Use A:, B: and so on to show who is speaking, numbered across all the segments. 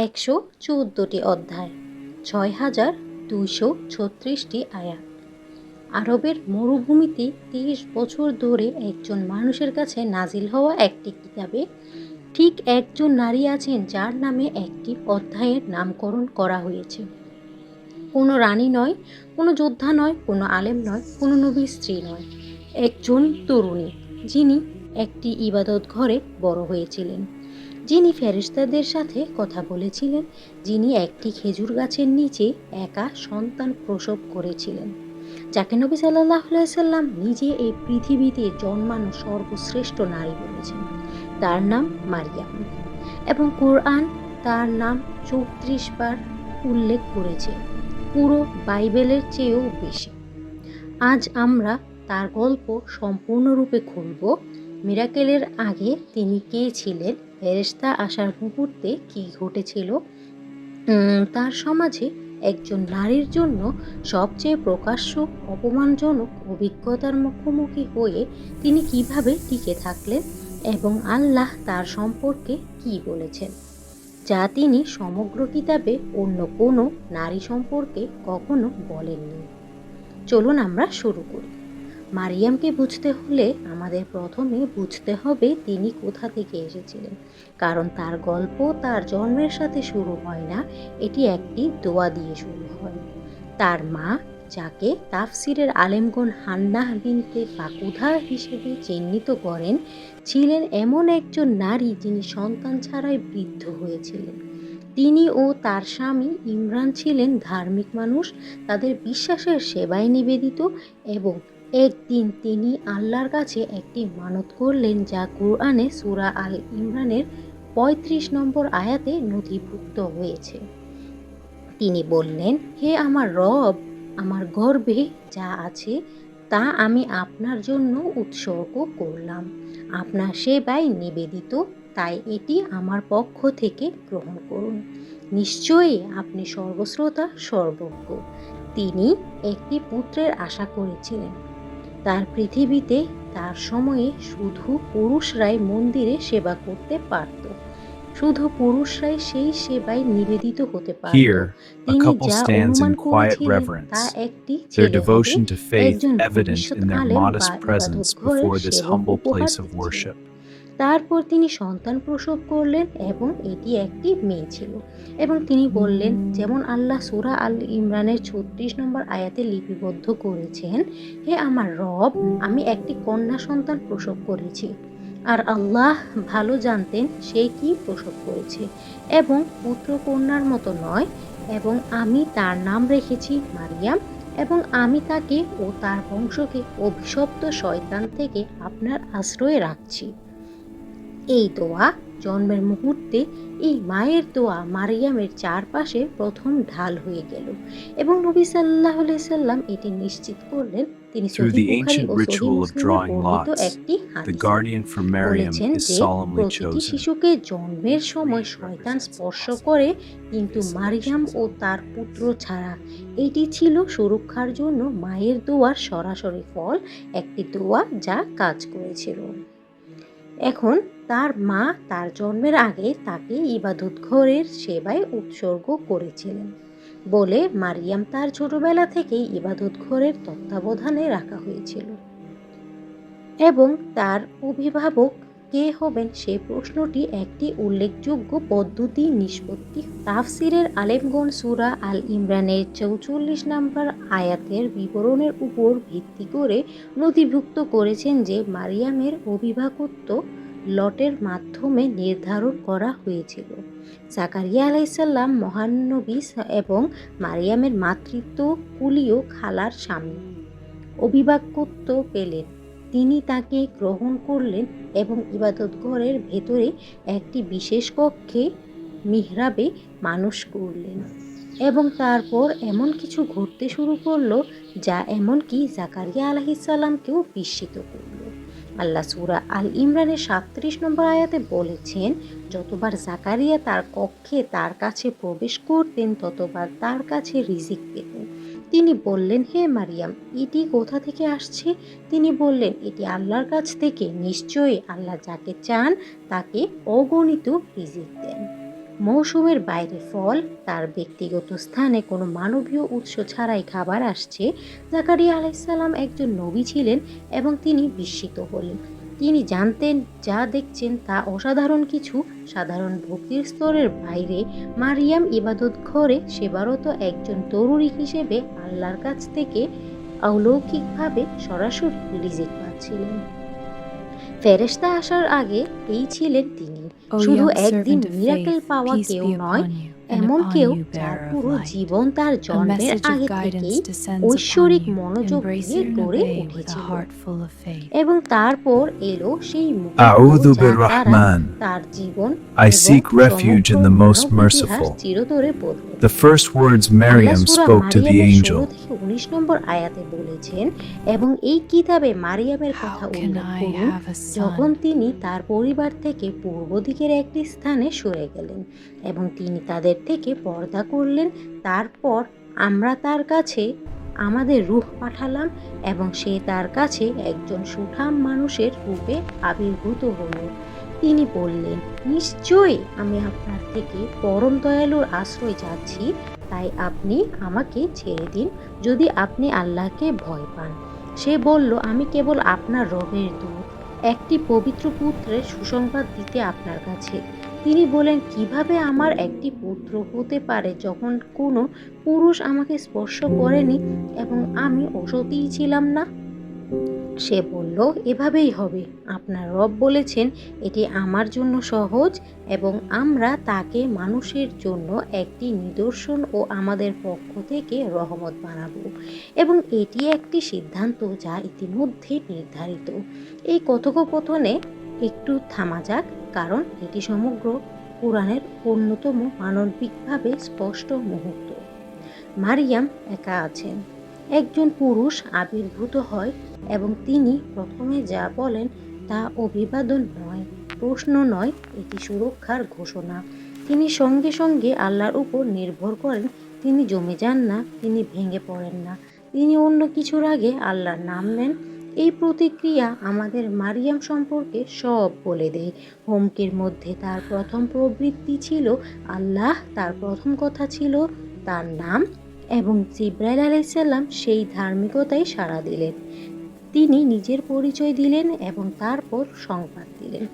A: 114টি অধ্যায়, 6236টি আয়াত। আরবের মরুভূমিতে 30 বছর ধরে একজন মানুষের কাছে নাজিল হওয়া একটি কিতাবে ঠিক একজন নারী আছেন যার নামে একটি অধ্যায়ের নামকরণ করা হয়েছে। কোনো রানী নয়, কোনো যোদ্ধা নয়, কোনো আলেম নয়, কোনো নবীর স্ত্রী নয়, একজন তরুণী যিনি একটি ইবাদত ঘরে বড় হয়েছিলেন, যিনি ফেরেশতাদের সাথে কথা বলেছিলেন, যিনি একটি খেজুর গাছের নিচে একা সন্তান প্রসব করেছিলেন, যাকে নবী সাল্লাল্লাহু আলাইহি সাল্লাম নিজে এই পৃথিবীতে জন্মানো সর্বশ্রেষ্ঠ নারী বলেছেন। তার নাম মারিয়াম এবং কোরআন তার নাম 34 বার উল্লেখ করেছে, পুরো বাইবেলের চেয়েও বেশি। আজ আমরা তার গল্প সম্পূর্ণরূপে খুলব। মিরাকেলের আগে তিনি কে ছিলেন, ফেরেশতা আসার মুহূর্তে কি ঘটেছিল, তার সমাজে একজন নারীর জন্য সবচেয়ে প্রকাশ্য অপমানজনক অভিজ্ঞতার মুখোমুখি হয়ে তিনি কিভাবে টিকে থাকলেন এবং আল্লাহ তার সম্পর্কে কি বলেছেন, যা তিনি সমগ্র কিতাবে অন্য কোনো নারী সম্পর্কে কখনো বলেননি। চলুন আমরা শুরু করি। মারিয়ামকে বুঝতে হলে আমাদের প্রথমে বুঝতে হবে তিনি কোথা থেকে এসেছিলেন, কারণ তার গল্প তার জন্মের সাথে শুরু হয় না, এটি একটি দোয়া দিয়ে শুরু হয়। তার মা, যাকে তাফসিরের আলেমগণ হান্নাহ বিনতে ফাকুদা হিসেবে চিহ্নিত করেন, ছিলেন এমন একজন নারী যিনি সন্তান ছাড়াই বৃদ্ধ হয়েছিলেন। তিনি ও তার স্বামী ইমরান ছিলেন ধার্মিক মানুষ, তাদের বিশ্বাসের সেবায় নিবেদিত, এবং একদিন তিনি আল্লাহর কাছে একটি মানত করলেন যা কোরআনে সূরা আল ইমরানের 35 নম্বর আয়াতে নথিভুক্ত হয়েছে। তিনি বললেন, হে আমার রব, আমার গর্ভে যা আছে তা আমি আপনার জন্য উৎসর্গ করলাম, আপনার সেবায় নিবেদিত, তাই এটি আমার পক্ষ থেকে গ্রহণ করুন। নিশ্চয়ই আপনি সর্বশ্রোতা, সর্বজ্ঞ। তিনি একটি পুত্রের আশা করেছিলেন। তার পৃথিবীতে তার সময়ে শুধু পুরুষরাই মন্দিরে সেবা করতে পারত, শুধু পুরুষরাই সেই সেবায় নিবেদিত হতে পারত।
B: Here, a
A: তিনি
B: couple
A: যা
B: stands
A: অনুমান
B: in quiet
A: করেছিলেন তা
B: reverence,
A: একটি
B: their
A: ছেলে হবে,
B: devotion to faith
A: একজন
B: evident
A: ভবিষ্যৎ
B: in their
A: আলেম বা
B: modest presence
A: ইবাদত ঘরের
B: before this
A: সেবক
B: humble
A: উপহার
B: place of
A: দিচ্ছেন।
B: worship.
A: তারপর তিনি সন্তান প্রসব করলেন এবং এটি একটি মেয়ে ছিল, এবং তিনি বললেন, যেমন আল্লাহ সূরা আল ইমরানের 36 নম্বর আয়াতে লিপিবদ্ধ করেছেন, হে আমার রব, আমি একটি কন্যা সন্তান প্রসব করেছি। আর আল্লাহ ভালো জানতেন সে কি প্রসব করেছে, এবং পুত্র কন্যার মতো নয়, এবং আমি তার নাম রেখেছি মারিয়াম, এবং আমি তাকে ও তার বংশকে অভিশপ্ত শয়তান থেকে আপনার আশ্রয়ে রাখছি। এই দোয়া জন্মের মুহূর্তে এই মায়ের দোয়া মারিয়ামের চারপাশে প্রথম ঢাল হয়ে গেল, এবং নবী সাল্লাল্লাহু আলাইহি সাল্লাম এটি নিশ্চিত করলেন। তিনি
B: Through
A: Sahih
B: the
A: Bukhari
B: ancient
A: O Sahih
B: ritual of
A: মুসলিমে
B: drawing
A: বর্ণিত
B: lots,
A: একটি
B: the
A: হাদিসে
B: guardian for Maryam
A: বলেছেন
B: is
A: যে
B: solemnly
A: প্রতিটি
B: chosen.
A: শিশুকে জন্মের সময় শয়তান স্পর্শ করে, কিন্তু মারিয়াম ও তার পুত্র ছাড়া। এটি ছিল সুরক্ষার জন্য মায়ের দোয়ার সরাসরি ফল, একটি দোয়া যা কাজ করেছিল। এখন তার মা তার জন্মের আগে তাকে ইবাদত ঘরের সেবায় উৎসর্গ করেছিলেন বলে মারিয়াম তার ছোটবেলা থেকেই ইবাদত ঘরের তত্ত্বাবধানে রাখা হয়েছিল, এবং তার অভিভাবক কে হবেন সে প্রশ্নটি একটি উল্লেখযোগ্য পদ্ধতি নিষ্পত্তি। তাফসিরের আলেমগণ সূরা আল ইমরানের 44 নম্বর আয়াতের বিবরণের উপর ভিত্তি করে নথিভুক্ত করেছেন যে মারিয়ামের অভিভাবকত্ব লটের মাধ্যমে নির্ধারণ করা হয়েছিল। জাকারিয়া আলাইহিসসালাম মহান নবী এবং মারিয়ামের মাতৃত্ব কুলীয় খালার স্বামী অভিভাবকত্ব পেলেন। তিনি তাকে গ্রহণ করলেন এবং ইবাদত ঘরের ভেতরে একটি বিশেষ কক্ষে মিহরাবে মানুষ করলেন, এবং তারপর এমন কিছু ঘটতে শুরু করলো যা এমনকি জাকারিয়া আলাইহিসসালামকেও বিস্মিত করল। আল্লাহ সূরা আল ইমরানের 37 নম্বর আয়াতে বলেছেন, যতবার জাকারিয়া তার কক্ষে তার কাছে প্রবেশ করতেন ততবার তার কাছে রিজিক পেতেন। তিনি বললেন, হে মারিয়াম, এটি কোথা থেকে আসছে? তিনি বললেন, এটি আল্লাহর কাছ থেকে, নিশ্চয়ই আল্লাহ যাকে চান তাকে অগণিত রিজিক দেন। মৌসুমের বাইরে ফল, তার ব্যক্তিগত স্থানে কোনো মানবীয় উৎস ছাড়াই খাবার আসছে। জাকারিয়া আলাইসাল্লাম একজন নবী ছিলেন এবং তিনি বিস্মিত হলেন। তিনি জানতেন যা দেখছেন তা অসাধারণ কিছু। সাধারণ ভক্তির স্তরের বাইরে মারিয়াম ইবাদত ঘরে সেবারত একজন তরুণী হিসেবে আল্লাহর কাছ থেকে অলৌকিকভাবে সরাসরি রিজিক পাচ্ছিলেন। ফেরেশতা আসার আগে এই ছিলেন তিনি,
B: O
A: শুধু
B: young
A: একদিন
B: servant of
A: মিরাকেল
B: faith,
A: পাওয়া
B: peace
A: কেউ
B: be
A: নয়,
B: upon you, and
A: এমন
B: upon
A: কেউ
B: you,
A: যার
B: bearer of
A: পুরো
B: light.
A: জীবন তার
B: A
A: জন্মের
B: message
A: আগে
B: of guidance
A: থেকেই
B: descends upon
A: ঐশ্বরিক
B: you.
A: মনোযোগ
B: Embrace
A: দিয়ে
B: it and
A: গড়ে
B: obey with a
A: উঠেছিল।
B: heart full of faith.
A: এবং তারপর এলো সেই মুহূর্ত
C: أعوذ
A: যার দ্বারা
C: بالرحمن.
A: তার জীবন
C: I
A: এবং
C: seek refuge
A: সমগ্র
C: in the most
A: মানব ইতিহাস
C: merciful.
A: চিরতরে বদলে
C: The first words
A: Allah
C: Maryam
A: Surah
C: spoke to the
A: মারিয়ামের
C: angel.
A: 16 থেকে 19 নম্বর আয়াতে বলেছেন, এবং এই কিতাবে মারিয়ামের কথা
B: How can
A: উল্লেখ
B: I
A: করুন
B: have a
A: যখন
B: son?
A: তিনি তার পরিবার থেকে পূর্ব দিকের একটি স্থানে সরে গেলেন এবং তিনি তাদের থেকে পর্দা করলেন। তারপর আমরা তার কাছে আমাদের রূহ পাঠালাম এবং সে তার কাছে একজন সুঠাম মানুষের রূপে আবির্ভূত হল। তিনি বললেন, নিশ্চয়ই আমি আপনার থেকে পরম দয়ালুর আশ্রয় চাচ্ছি, তাই আপনি আমাকে ছেড়ে দিন যদি আপনি আল্লাহকে ভয় পান। সে বলল, আমি কেবল আপনার রবের দূত, একটি পবিত্র পুত্রের সুসংবাদ দিতে আপনার কাছে। তিনি বলেন, কিভাবে আমার একটি পুত্র হতে পারে যখন কোনো পুরুষ আমাকে স্পর্শ করেনি এবং আমি অসতী ছিলাম না? সে বলল, এভাবেই হবে। আপনার রব বলেছেন এটি আমার জন্য সহজ এবং আমরা তাকে মানুষের জন্য একটি নিদর্শন ও আমাদের পক্ষ থেকে রহমত বানাবো, এবং এটি একটি সিদ্ধান্ত যা ইতিমধ্যে নির্ধারিত। এই কথোপকথনে একটু থামা যাক, কারণ এটি সমগ্র কোরআনের অন্যতম মানবিকভাবে স্পষ্ট মুহূর্ত। মারিয়াম একা আছেন। একজন পুরুষ আবির্ভূত হয় এবং তিনি প্রথমে যা বলেন তা অভিবাদন নয়, প্রশ্ন নয়, এটি সুরক্ষার ঘোষণা। তিনি সঙ্গে সঙ্গে আল্লাহর উপর নির্ভর করেন। তিনি জমে যান না, তিনি ভেঙে পড়েন না, তিনি অন্য কিছুর আগে আল্লাহর নাম নেন। এই প্রতিক্রিয়া আমাদের মারিয়াম সম্পর্কে সব বলে দেয়। হোমকের মধ্যে তার প্রথম প্রবৃত্তি ছিল আল্লাহ, তার প্রথম কথা ছিল তার নাম, এবং জিবরাইল আলাইসাল্লাম সেই ধার্মিকতায় সাড়া দিলেন। তিনি নিজের পরিচয় দিলেন এবং তারপর সংবাদ দিলেন,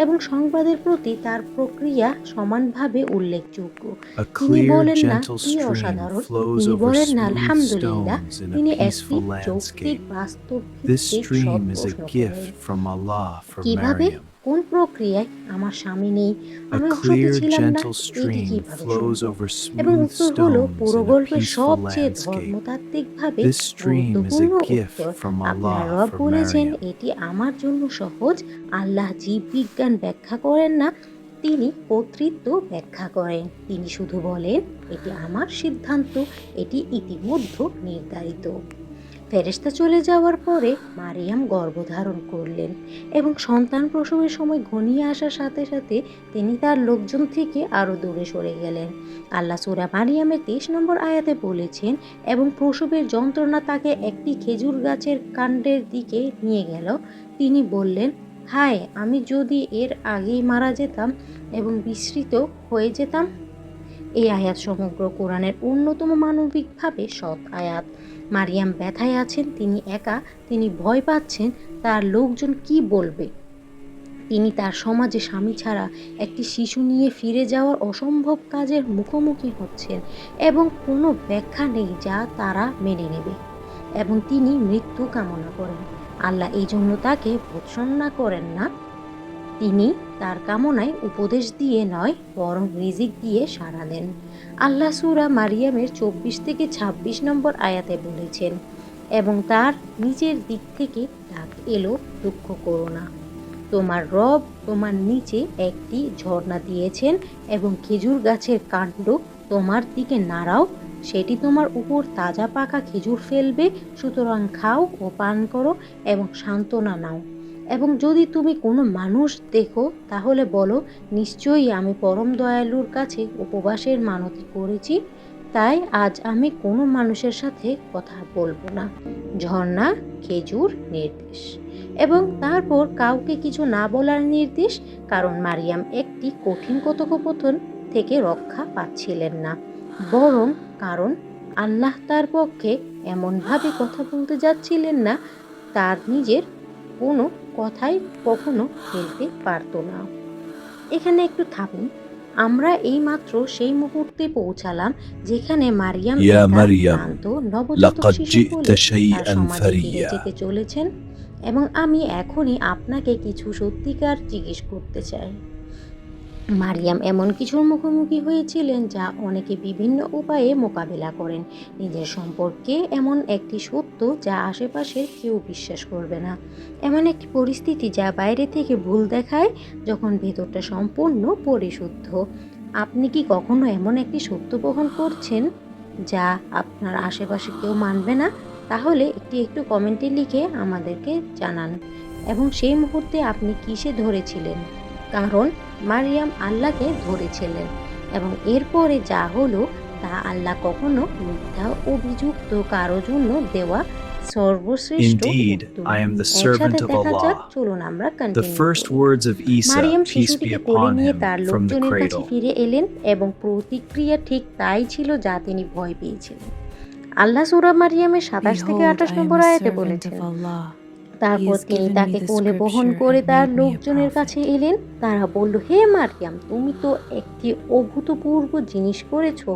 A: এবং সংবাদের প্রতি তার প্রক্রিয়া সমানভাবে উল্লেখযোগ্য।
C: A
A: তিনি
C: clear,
A: বলেন না
C: gentle
A: কি
C: stream
A: অসাধারণ,
C: flows
A: তিনি
C: over
A: বলেন না
C: smooth
A: আলহামদুলিল্লাহ।
C: stones in
A: তিনি
C: a
A: একটি
C: peaceful
A: যৌক্তিক
C: landscape.
A: বাস্তব
C: This
A: ভিত্তিক সৎ
C: stream is a
A: প্রশ্ন করেন।
C: gift from Allah for
A: কিভাবে,
C: Maryam.
A: কোন প্রক্রিয়ায়? আমার স্বামী নেই, আমি
C: A
A: অসতী
C: clear,
A: ছিলাম না,
C: gentle
A: এটি
C: stream
A: কিভাবে
C: flows
A: সম্ভব?
C: over
A: এবং
C: smooth
A: উত্তর হলো
C: stones
A: পুরো
C: in a
A: গল্পের
C: peaceful
A: সবচেয়ে
C: landscape.
A: ধর্মতাত্ত্বিকভাবে
C: This stream is a
A: গুরুত্বপূর্ণ
C: gift
A: উত্তর।
C: from
A: আপনার
C: Allah
A: রব
C: for
A: বলেছেন
C: Maryam.
A: এটি আমার জন্য সহজ। আল্লাহ জীববিজ্ঞান ব্যাখ্যা করেন না, তিনি কর্তৃত্ব ব্যাখ্যা করেন। তিনি শুধু বলেন, এটি আমার সিদ্ধান্ত, এটি ইতিমধ্যে নির্ধারিত। ফেরেশতা চলে যাওয়ার পরে মারিয়াম গর্ভধারণ করলেন এবং সন্তান প্রসবের সময় ঘনিয়ে আসার সাথে সাথে তিনি তার লোকজন থেকে আরও দূরে সরে গেলেন। আল্লাহ সূরা মারিয়ামের 23 নম্বর আয়াতে বলেছেন, এবং প্রসবের যন্ত্রণা তাকে একটি খেজুর গাছের কাণ্ডের দিকে নিয়ে গেল। তিনি বললেন, হায়, আমি যদি এর আগেই মারা যেতাম এবং বিস্মৃত হয়ে যেতাম। এই আয়াত সমগ্র কোরআনের অন্যতম মানবিকভাবে সৎ আয়াত। মারিয়াম ব্যথায় আছেন, তিনি একা, তিনি ভয় পাচ্ছেন তার লোকজন কি বলবে। তিনি তার সমাজে স্বামী ছাড়া একটি শিশু নিয়ে ফিরে যাওয়ার অসম্ভব কাজের মুখোমুখি হচ্ছেন এবং কোনো ব্যাখ্যা নেই যা তারা মেনে নেবে, এবং তিনি মৃত্যু কামনা করেন। আল্লাহ এই জন্য তাকে ভৎসনা করেন না, তিনি তার কামনায় উপদেশ দিয়ে নয়, বরং রিজিক দিয়ে সাড়া দেন। আল্লাহ সূরা মারিয়ামের 24 থেকে 26 নম্বর আয়াতে বলেছেন, এবং তার নিচের দিক থেকে ডাক এলো, দুঃখ করো না, তোমার রব তোমার নিচে একটি ঝর্ণা দিয়েছেন এবং খেজুর গাছের কাণ্ড তোমার দিকে নাড়াও, সেটি তোমার উপর তাজা পাকা খেজুর ফেলবে, সুতরাং খাও ও পান করো এবং সান্ত্বনা নাও। এবং যদি তুমি কোনো মানুষ দেখো তাহলে বলো, নিশ্চয়ই আমি পরম দয়ালুর কাছে উপবাসের মানতি করেছি, তাই আজ আমি কোনো মানুষের সাথে কথা বলবো না। ঝর্ণা, খেজুর, নির্দেশ, এবং তারপর কাউকে কিছু না বলার নির্দেশ, কারণ মারিয়াম একটি কঠিন কথোপকথন থেকে রক্ষা পাচ্ছিলেন না, বরং কারণ আল্লাহ তার পক্ষে এমনভাবে কথা বলতে যাচ্ছিলেন না, তার নিজের কোনো কথাই কখনো ফেলতে পারতো না। এখানে একটু থামি। আমরা এইমাত্র সেই মুহূর্তে পৌঁছালাম যেখানে মারিয়াম
C: يا
A: একটা
C: مريم
A: ক্লান্ত নবজাতক
C: لقد
A: শিশু
C: جئت
A: বলে তার
C: شيئا
A: সমাজে ফিরে
C: فريا
A: যেতে চলেছেন, এবং আমি এখনই আপনাকে কিছু সত্যিকার জিজ্ঞেস করতে চাই। মারিয়াম এমন কিছুর মুখোমুখি হয়েছিলেন যা অনেকে বিভিন্ন উপায়ে মোকাবেলা করেন। নিজের সম্পর্কে এমন একটি সত্য যা আশেপাশের কেউ বিশ্বাস করবে না, এমন একটি পরিস্থিতি যা বাইরে থেকে ভুল দেখায় যখন ভেতরটা সম্পূর্ণ পরিশুদ্ধ। আপনি কি কখনো এমন একটি সত্য বহন করছেন যা আপনার আশেপাশে কেউ মানবে না? তাহলে একটু কমেন্টে লিখে আমাদেরকে জানান, এবং সেই মুহূর্তে আপনি কিসে ধরেছিলেন? কারণ মারিয়াম আল্লাহকে ধরেছিলেন, এবং এরপরে যা হলো তা আল্লাহ কখনো মিথ্যা অভিযুক্ত কারো জন্য দেওয়া সর্বশ্রেষ্ঠ
C: Indeed,
A: উত্তর।
C: I am the
A: একসাথে
C: servant of
A: দেখা যাক,
C: Allah.
A: চলুন আমরা
C: The
A: কন্টিনিউ
C: first
A: করি।
C: words of Isa,
A: Maryam
C: peace be
A: শিশুটিকে কোলে
C: upon
A: নিয়ে
C: him,
A: তার
C: from the
A: লোকজনের কাছে
C: cradle.
A: ফিরে এলেন, এবং প্রতিক্রিয়া ঠিক তাই ছিল যা তিনি ভয় পেয়েছিলেন। আল্লাহ সূরা মারিয়ামের ২৭ থেকে
B: Behold,
A: ২৮
B: I am
A: number
B: a
A: আয়াতে
B: servant
A: বলেছেন,
B: of Allah. He
A: তারপর
B: has
A: তিনি
B: given
A: তাকে
B: me the
A: কোলে বহন
B: scripture
A: করে
B: and
A: তার
B: made me a
A: লোকজনের কাছে
B: prophet.
A: এলেন। তারা বলল, হে মারিয়াম, তুমি তো একটি অভূতপূর্ব জিনিস করেছো।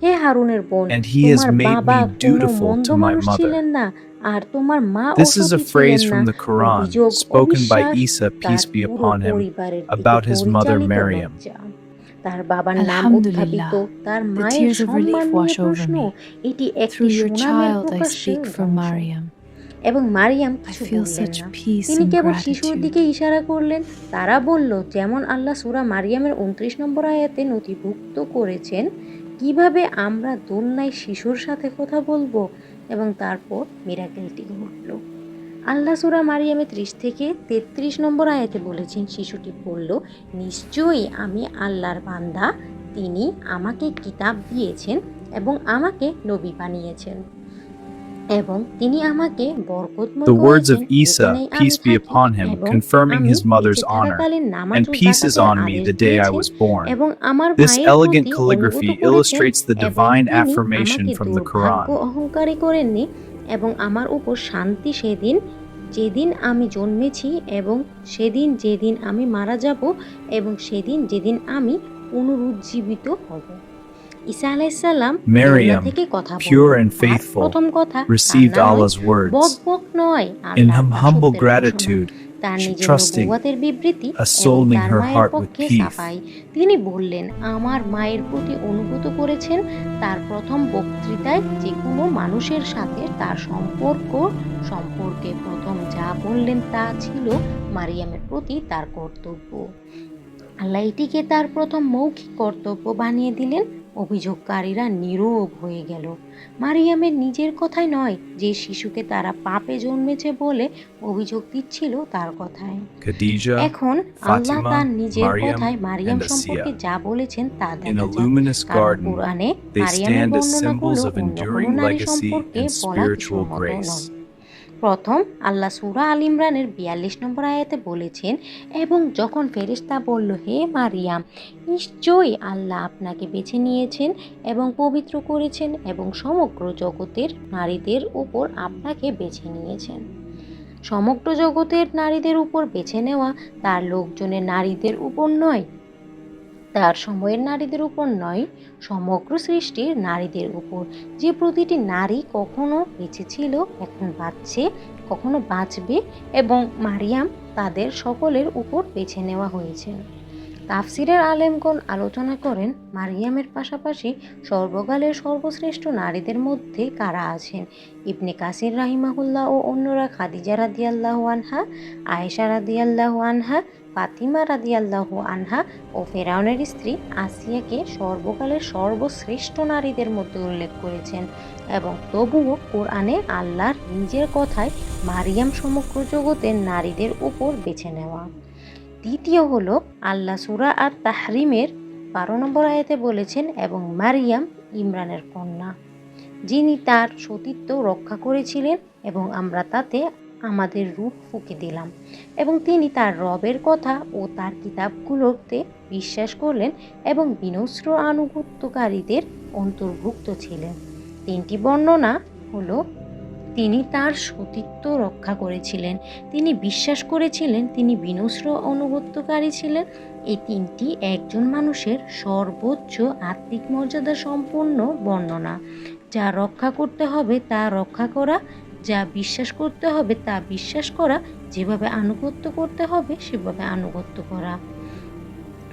A: হে হারুনের বোন,
C: And he has
A: তোমার
C: made
A: বাবা
C: me
A: কোনো
C: dutiful
A: মন্দ
C: to my
A: মানুষ
C: mother.
A: ছিলেন না, আর তোমার মা
C: This is
A: অসতী
C: a
A: ছিলেন
C: phrase
A: না।
C: from the Quran,
A: অভিযোগ,
C: spoken by
A: অবিশ্বাস
C: Isa,
A: তার
C: peace be
A: পুরো
C: upon him,
A: পরিবারের দিকে
C: about his mother
A: পরিচালিত
C: Maryam.
A: লজ্জা। তার বাবার নাম উত্থাপিত,
B: Alhamdulillah,
A: তার
B: the
A: মায়ের
B: tears of relief
A: সম্মান নিয়ে
B: wash over
A: প্রশ্ন,
B: me.
A: এটি একটি
B: Through your
A: সুনামের
B: child I
A: প্রকাশ্যে
B: speak for
A: ধ্বংস।
B: Maryam.
A: এবং মারিয়াম
B: I
A: কিছু
B: feel
A: বললেন
B: such
A: না,
B: peace
A: তিনি
B: and
A: কেবল শিশুর
B: gratitude.
A: দিকে ইশারা করলেন। তারা বলল, যেমন আল্লাহ সূরা মারিয়ামের ২৯ নম্বর আয়াতে নথিভুক্ত করেছেন, কিভাবে আমরা দোলনায় শিশুর সাথে কথা বলবো। এবং তারপর মিরাকেলটি ঘটল। আল্লাহ সূরা মারিয়ামের ৩০ থেকে ৩৩ নম্বর আয়াতে বলেছেন, শিশুটি বলল, নিশ্চয়ই আমি আল্লাহর বান্দা, তিনি আমাকে কিতাব দিয়েছেন এবং আমাকে নবী বানিয়েছেন, এবং তিনি আমাকে বরকতময়
C: The words of
A: করেছেন
C: Isa,
A: যেখানেই আমি
C: peace be
A: থাকি,
C: upon him,
A: এবং
C: confirming
A: আমি
C: his mother's
A: বেঁচে
C: honor,
A: থাকাকালীন নামাজ
C: and
A: O
C: peace is
A: যাকাতের
C: on me
A: আদেশ
C: the day I
A: দিয়েছেন,
C: was born.
A: এবং আমার
C: This
A: মায়ের
C: elegant
A: প্রতি
C: calligraphy
A: অনুগত করেছেন,
C: illustrates the
A: এবং
C: divine
A: তিনি
C: affirmation
A: আমাকে
C: from the
A: দুর্ভাগ্য
C: Quran.
A: অহংকারী করেননি, এবং আমার উপর শান্তি সেদিন যেদিন আমি জন্মেছি, এবং সেদিন যেদিন আমি মারা যাব, এবং সেদিন যেদিন আমি পুনরুজ্জীবিত হব। ঈসা আলাইহিস সালাম দোলনা
C: Maryam,
A: থেকে কথা
C: pure
A: বললেন।
C: and
A: তার
C: faithful,
A: প্রথম কথা
C: received
A: কান্না নয়,
C: Allah's
A: বক
C: words.
A: বক নয়,
C: In
A: আল্লাহর
C: humble
A: দাসত্বের ঘোষণা।
C: gratitude,
A: তার
C: she
A: নিজের
C: trusting,
A: নবুওয়াতের বিবৃতি, এবং
C: assuming
A: তার
C: her
A: মায়ের
C: heart with
A: পক্ষে
C: peace.
A: সাফাই। তিনি বললেন, আমার মায়ের প্রতি অনুগত করেছেন। তার প্রথম বক্তৃতায় যে কোনো মানুষের সাথে তার সম্পর্কে প্রথম যা বললেন তা ছিল মারিয়ামের প্রতি তার কর্তব্য। আল্লাহ এটিকে তার প্রথম মৌখিক কর্তব্য বানিয়ে দিলেন। অভিযোগকারীরা নীরব হয়ে গেল। মারিয়ামের নিজের কথাই নয়, যে শিশুকে তারা পাপে জন্মেছে বলে অভিযোগ দিচ্ছিল তার কথায়।
C: Khadija,
A: এখন আল্লাহ
C: Fatima,
A: তার নিজের
C: Maryam,
A: কথায় মারিয়াম
C: and
A: সম্পর্কে
C: Asiya.
A: যা বলেছেন তা
C: In
A: দেখা
C: a
A: যাক,
C: luminous
A: কারণ
C: garden,
A: কোরআনে
C: they
A: মারিয়ামের
C: stand as
A: বর্ণনাগুলো
C: symbols of
A: অন্য কোনো
C: enduring
A: নারী
C: legacy
A: সম্পর্কে
C: and
A: বলা কিছুর
C: spiritual
A: মতো
C: grace.
A: নয়। প্রথম, আল্লাহ সূরা আল ইমরানের ৪২ নম্বর আয়াতে বলেছেন, এবং যখন ফেরেশতা বলল, হে মারিয়াম, নিশ্চয়ই আল্লাহ আপনাকে বেছে নিয়েছেন এবং পবিত্র করেছেন, এবং সমগ্র জগতের নারীদের উপর আপনাকে বেছে নিয়েছেন। সমগ্র জগতের নারীদের উপর বেছে নেওয়া তার লোকজনের নারীদের উপর নয়, তার সময়ের নারীদের উপর নয়, সমগ্র সৃষ্টির নারীদের উপর, যে প্রতিটি নারী কখনো বেঁচে ছিল, এখন বাঁচছে, কখনো বাঁচবে, এবং মারিয়াম তাদের সকলের উপর বেছে নেওয়া হয়েছে। তাফসিরের আলেমগণ আলোচনা করেন, মারিয়ামের পাশাপাশি সর্বকালের সর্বশ্রেষ্ঠ নারীদের মধ্যে কারা আছেন। ইবনে কাসির রাহিমাহুল্লাহ ও অন্যরা খাদিজা রাদিয়াল্লাহু আনহা, আয়েশা রাদিয়াল্লাহু আনহা, ফাতিমা রাদিয়াল্লাহু আনহা ও ফেরাউনের স্ত্রী আসিয়াকে সর্বকালের সর্বশ্রেষ্ঠ নারীদের মধ্যে উল্লেখ করেছেন, এবং তবুও কোরআনে আল্লাহর নিজের কথায় মারিয়াম সমগ্র জগতের নারীদের উপর বেছে নেওয়া। দ্বিতীয় হলো, আল্লাহ সূরা আত তাহরিমের ১২ নম্বর আয়াতে বলেছেন, এবং মারিয়াম ইমরানের কন্যা, যিনি তার সতীত্ব রক্ষা করেছিলেন, এবং আমরা তাতে আমাদের রূহ ফুঁকে দিলাম। এবং তিনি তার রবের কথা ও তার কিতাবগুলোতে বিশ্বাস করলেন এবং বিনস্র আনুগত্যকারীদের অন্তর্ভুক্ত ছিলেন। 3টি বর্ণনা হলো, তিনি তার সতীত্ব রক্ষা করেছিলেন, তিনি বিশ্বাস করেছিলেন, তিনি বিনস্র অনুগত্যকারী ছিলেন। এই 3টি একজন মানুষের সর্বোচ্চ আত্মিক মর্যাদা সম্পন্ন বর্ণনা। যা রক্ষা করতে হবে তা রক্ষা করা, যা বিশ্বাস করতে হবে তা বিশ্বাস করা, যেভাবে আনুগত্য করতে হবে সেভাবে আনুগত্য করা।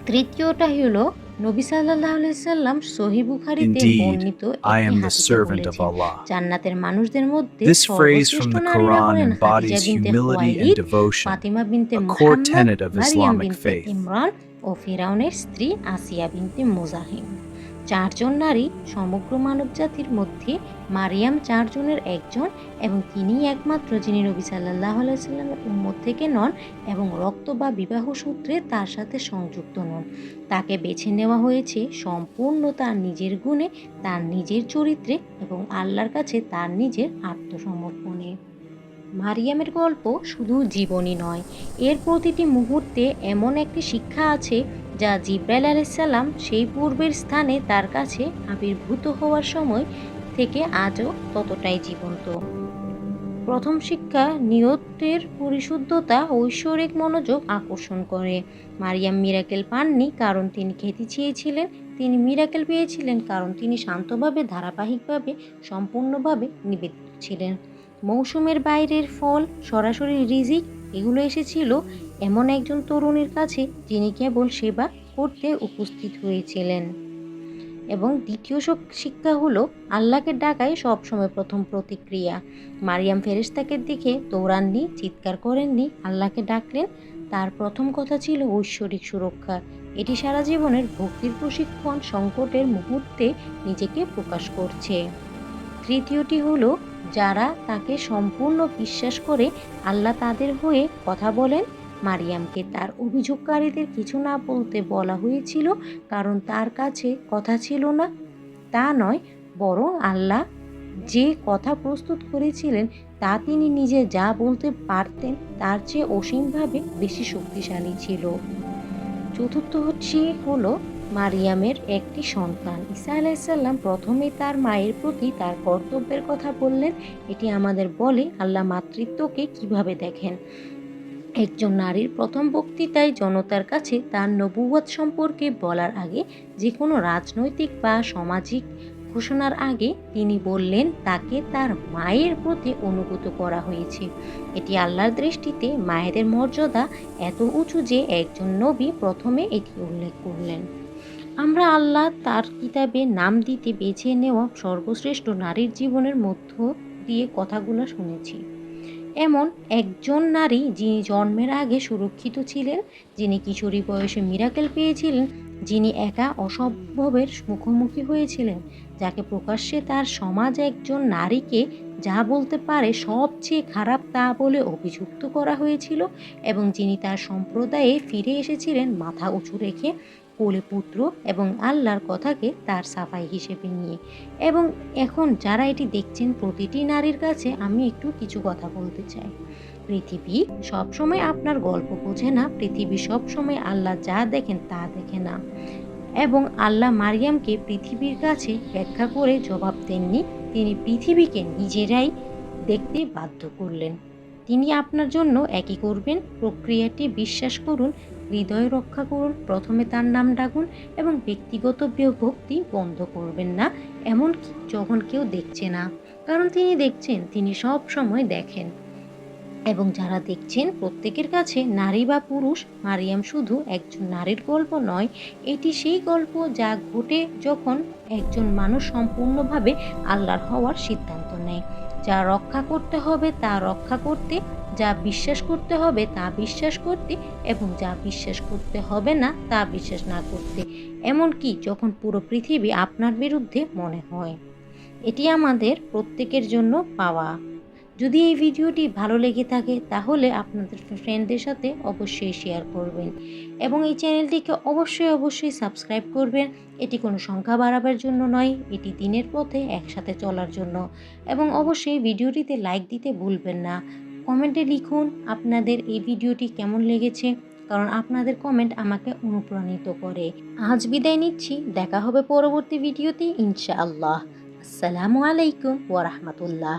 A: তৃতীয়টা হলো নবী সাল্লাল্লাহু আলাইহি সাল্লাম সহিহ বুখারীতে
C: Indeed,
A: বর্ণিত
C: I
A: একটি
C: am the
A: হাদিসে
C: servant of
A: বলেছেন,
C: Allah.
A: জান্নাতের মানুষদের মধ্যে
C: This phrase from
A: সর্বশ্রেষ্ঠ
C: the
A: নারীরা
C: Quran
A: হলেন খাদিজা
C: embodies
A: বিনতে
C: humility and
A: Khuwaylid,
C: devotion,
A: Fatima বিনতে
C: a core
A: Muhammad,
C: tenet of
A: Mariam
C: Islamic
A: বিনতে
C: faith.
A: ইমরান ও ফিরাউনের স্ত্রী আসিয়া বিনতে মুজাহিম। 4 জন নারী সমগ্র মানবজাতির মধ্যে মারিয়াম 4 জনের একজন এবং তিনিই একমাত্র যিনি নবী সাল্লাল্লাহু আলাইহি সাল্লামের উম্মত থেকে নন এবং রক্ত বা বিবাহ সূত্রে তার সাথে সংযুক্ত নন। তাকে বেছে নেওয়া হয়েছে সম্পূর্ণ তার নিজের গুণে, তার নিজের চরিত্রে এবং আল্লাহর কাছে তার নিজের আত্মসমর্পণে। মারিয়ামের গল্প শুধু জীবনী নয়, এর প্রতিটি মুহূর্তে এমন একটি শিক্ষা আছে যা জিব্রাইল আলাইহিসসালাম সেই পূর্বের স্থানে তার কাছে আবির্ভূত হওয়ার সময় থেকে আজও ততটাই জীবন্ত। প্রথম শিক্ষা, নিয়তের পরিশুদ্ধতা ঐশ্বরিক মনোযোগ আকর্ষণ করে। মারিয়াম মিরাকেল পাননি কারণ তিনি খেতে চেয়েছিলেন, তিনি মিরাকেল পেয়েছিলেন কারণ তিনি শান্তভাবে, ধারাবাহিকভাবে, সম্পূর্ণভাবে নিবেদিত ছিলেন। মৌসুমের বাইরের ফল, সরাসরি রিজিক, এগুলো এসেছিল এমন একজন তরুণীর কাছে যিনি কেবল সেবা করতে উপস্থিত হয়েছিলেন। এবং দ্বিতীয় শিক্ষা হলো, আল্লাহকে ডাকাই সবসময় প্রথম প্রতিক্রিয়া। মারিয়াম ফেরেশতাকে দেখে দৌড়াননি, চিৎকার করেননি, আল্লাহকে ডাকলেন। তার প্রথম কথা ছিল ঐশ্বরিক সুরক্ষা। এটি সারা জীবনের ভক্তির প্রশিক্ষণ, সংকটের মুহূর্তে নিজেকে প্রকাশ করছে। তৃতীয়টি হলো, যারা তাকে সম্পূর্ণ বিশ্বাস করে আল্লাহ তাদের হয়ে কথা বলেন। মারিয়ামকে তার অভিযোগকারীদের কিছু না বলতে বলা হয়েছিল কারণ তার কাছে কথা ছিল না, তা নয়, বরং আল্লাহ যে কথা প্রস্তুত করেছিলেন তা তিনি নিজে যা বলতে পারতেন তার চেয়ে অসীমভাবে বেশি শক্তিশালী ছিল। চতুর্থটি হলো, মারিয়ামের একটি সন্তান। ঈসা আলাইসাল্লাম প্রথমে তার মায়ের প্রতি তার কর্তব্যের কথা বললেন। এটি আমাদের বলে আল্লাহ মাতৃত্বকে কিভাবে দেখেন। একজন নারীর প্রথম বক্তৃতায় জনতার কাছে তার নবুয়ত সম্পর্কে বলার আগে, যে কোনো রাজনৈতিক বা সামাজিক ঘোষণার আগে তিনি বললেন তাকে তার মায়ের প্রতি অনুগত করা হয়েছে। এটি আল্লাহর দৃষ্টিতে মায়েদের মর্যাদা এত উঁচু যে একজন নবী প্রথমে এটি উল্লেখ করলেন। আমরা আল্লাহ তার কিতাবে নাম দিতে বেছে নেওয়া সর্বশ্রেষ্ঠ নারীর জীবনের মধ্য দিয়ে কথাগুলো শুনেছি। এমন একজন নারী যিনি জন্মের আগে সুরক্ষিত ছিলেন, যিনি কিশোরী বয়সে মিরাকেল পেয়েছিলেন, যিনি একা অসম্ভবের মুখোমুখি হয়েছিলেন, যাকে প্রকাশ্যে তার সমাজ একজন নারীকে যা বলতে পারে সবচেয়ে খারাপ তা বলে অভিযুক্ত করা হয়েছিল, এবং যিনি তার সম্প্রদায়ে ফিরে এসেছিলেন মাথা উঁচু রেখে, কোলে পুত্র এবং আল্লাহর কথাকে তার সাফাই হিসেবে নিয়ে। এবং এখন যারা এটি দেখছেন, প্রতিটি নারীর কাছে আমি একটু কিছু কথা বলতে চাই। পৃথিবী সবসময় আপনার গল্প বোঝে না, পৃথিবী সবসময় আল্লাহ যা দেখেন তা দেখে না। এবং আল্লাহ মারিয়ামকে পৃথিবীর কাছে ব্যাখ্যা করে জবাব দেননি, তিনি পৃথিবীকে নিজেরাই দেখতে বাধ্য করলেন। তিনি আপনার জন্য একই করবেন। প্রক্রিয়াটি বিশ্বাস করুন, হৃদয় রক্ষা করুন, প্রথমে তার নাম ডাকুন এবং ব্যক্তিগত ভক্তি বন্ধ করবেন না, এমনকি যখন কেউ দেখছে না, কারণ তিনি দেখছেন, তিনি সব সময় দেখেন। এবং যারা দেখছেন প্রত্যেকের কাছে, নারী বা পুরুষ, মারিয়াম শুধু একজন নারীর গল্প নয়, এটি সেই গল্প যা ঘটে যখন একজন মানুষ সম্পূর্ণভাবে আল্লাহর হওয়ার সিদ্ধান্ত নেয়। যা রক্ষা করতে হবে তা রক্ষা করতে, যা বিশ্বাস করতে হবে তা বিশ্বাস করতে, এবং যা বিশ্বাস করতে হবে না তা বিশ্বাস না করতে, এমনকি যখন পুরো পৃথিবী আপনার বিরুদ্ধে মনে হয়। এটি আমাদের প্রত্যেকের জন্য পাওয়া। যদি এই ভিডিওটি ভালো লেগে থাকে তাহলে আপনাদের ফ্রেন্ডদের সাথে অবশ্যই শেয়ার করবেন এবং এই চ্যানেলটিকে অবশ্যই সাবস্ক্রাইব করবেন। এটি কোনো সংখ্যা বাড়াবার জন্য নয়, এটি দিনের পথে একসাথে চলার জন্য। এবং অবশ্যই ভিডিওটিতে লাইক দিতে ভুলবেন না। কমেন্টে লিখুন আপনাদের এই ভিডিওটি কেমন লেগেছে, কারণ আপনাদের কমেন্ট আমাকে অনুপ্রাণিত করে। আজ বিদায় নিচ্ছি, দেখা হবে পরবর্তী ভিডিওতে ইনশাআল্লাহ। আসসালামু আলাইকুম ওয়া রাহমাতুল্লাহ।